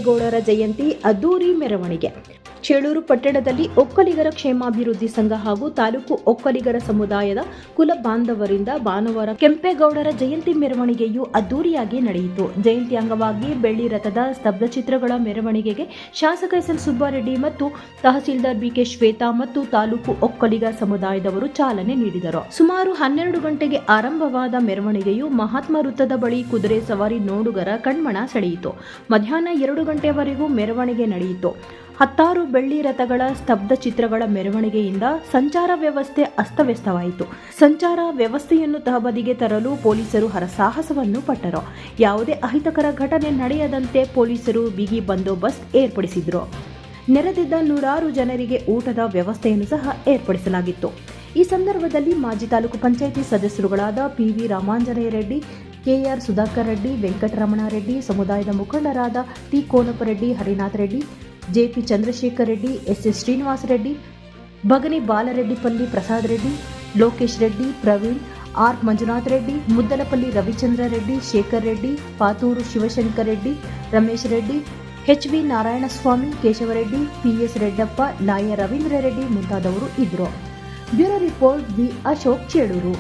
ಕೆಂಪೇಗೌಡರ ಜಯಂತಿ ಅದ್ದೂರಿ ಮೆರವಣಿಗೆ. ಚೇಳೂರು ಪಟ್ಟಣದಲ್ಲಿ ಒಕ್ಕಲಿಗರ ಕ್ಷೇಮಾಭಿವೃದ್ಧಿ ಸಂಘ ಹಾಗೂ ತಾಲೂಕು ಒಕ್ಕಲಿಗರ ಸಮುದಾಯದ ಕುಲ ಬಾಂಧವರಿಂದ ಭಾನುವಾರ ಕೆಂಪೇಗೌಡರ ಜಯಂತಿ ಮೆರವಣಿಗೆಯು ಅದ್ದೂರಿಯಾಗಿ ನಡೆಯಿತು. ಜಯಂತಿ ಅಂಗವಾಗಿ ಬೆಳ್ಳಿ ರಥದ ಸ್ತಬ್ಧಚಿತ್ರಗಳ ಮೆರವಣಿಗೆಗೆ ಶಾಸಕ ಎಸ್. ಎಲ್. ಸುಬ್ಬಾರೆಡ್ಡಿ ಮತ್ತು ತಹಸೀಲ್ದಾರ್ ಬಿ.ಕೆ. ಶ್ವೇತಾ ಮತ್ತು ತಾಲೂಕು ಒಕ್ಕಲಿಗ ಸಮುದಾಯದವರು ಚಾಲನೆ ನೀಡಿದರು. ಸುಮಾರು 12 ಗಂಟೆಗೆ ಆರಂಭವಾದ ಮೆರವಣಿಗೆಯು ಮಹಾತ್ಮ ವೃತ್ತದ ಬಳಿ ಕುದುರೆ ಸವಾರಿ ನೋಡುಗರ ಕಣ್ಮನ ಸೆಳೆಯಿತು. ಮಧ್ಯಾಹ್ನ 2 ಗಂಟೆಯವರೆಗೂ ಮೆರವಣಿಗೆ ನಡೆಯಿತು. 10 ಬೆಳ್ಳಿ ರಥಗಳ ಸ್ತಬ್ಧ ಚಿತ್ರಗಳ ಮೆರವಣಿಗೆಯಿಂದ ಸಂಚಾರ ವ್ಯವಸ್ಥೆ ಅಸ್ತವ್ಯಸ್ತವಾಯಿತು. ಸಂಚಾರ ವ್ಯವಸ್ಥೆಯನ್ನು ತಹಬದಿಗೆ ತರಲು ಪೊಲೀಸರು ಹರಸಾಹಸವನ್ನು ಪಟ್ಟರು. ಯಾವುದೇ ಅಹಿತಕರ ಘಟನೆ ನಡೆಯದಂತೆ ಪೊಲೀಸರು ಬಿಗಿ ಬಂದೋಬಸ್ತ್ ಏರ್ಪಡಿಸಿದ್ರು. ನೆರೆದಿದ್ದ 100 ಜನರಿಗೆ ಊಟದ ವ್ಯವಸ್ಥೆಯನ್ನು ಸಹ ಏರ್ಪಡಿಸಲಾಗಿತ್ತು. ಈ ಸಂದರ್ಭದಲ್ಲಿ ಮಾಜಿ ತಾಲೂಕು ಪಂಚಾಯಿತಿ ಸದಸ್ಯರುಗಳಾದ ಪಿ.ವಿ. ರಾಮಾಂಜನೇಯ ರೆಡ್ಡಿ, ಕೆ.ಆರ್. ಸುಧಾಕರ್ ರೆಡ್ಡಿ, ವೆಂಕಟರಮಣ ರೆಡ್ಡಿ, ಸಮುದಾಯದ ಮುಖಂಡರಾದ T. Konapareddy, Harinath Reddy, J P. Chandrashekar Reddy, S S. Srinivasa Reddy, Bagani Balareddypalli Prasad Reddy, Lokesh Reddy, Praveen, R. Manjunath Reddy, Muddalapalli Ravichandra Reddy, Shekar Reddy, Pathur Shivashankar Reddy, Ramesh Reddy, H V. Narayanaswamy, Keshavareddy, P S. Reddappa, Laya Ravindra Reddy ಮುಂತಾದವರು ಇದ್ದರು. Bureau report B. Ashok, Chelur.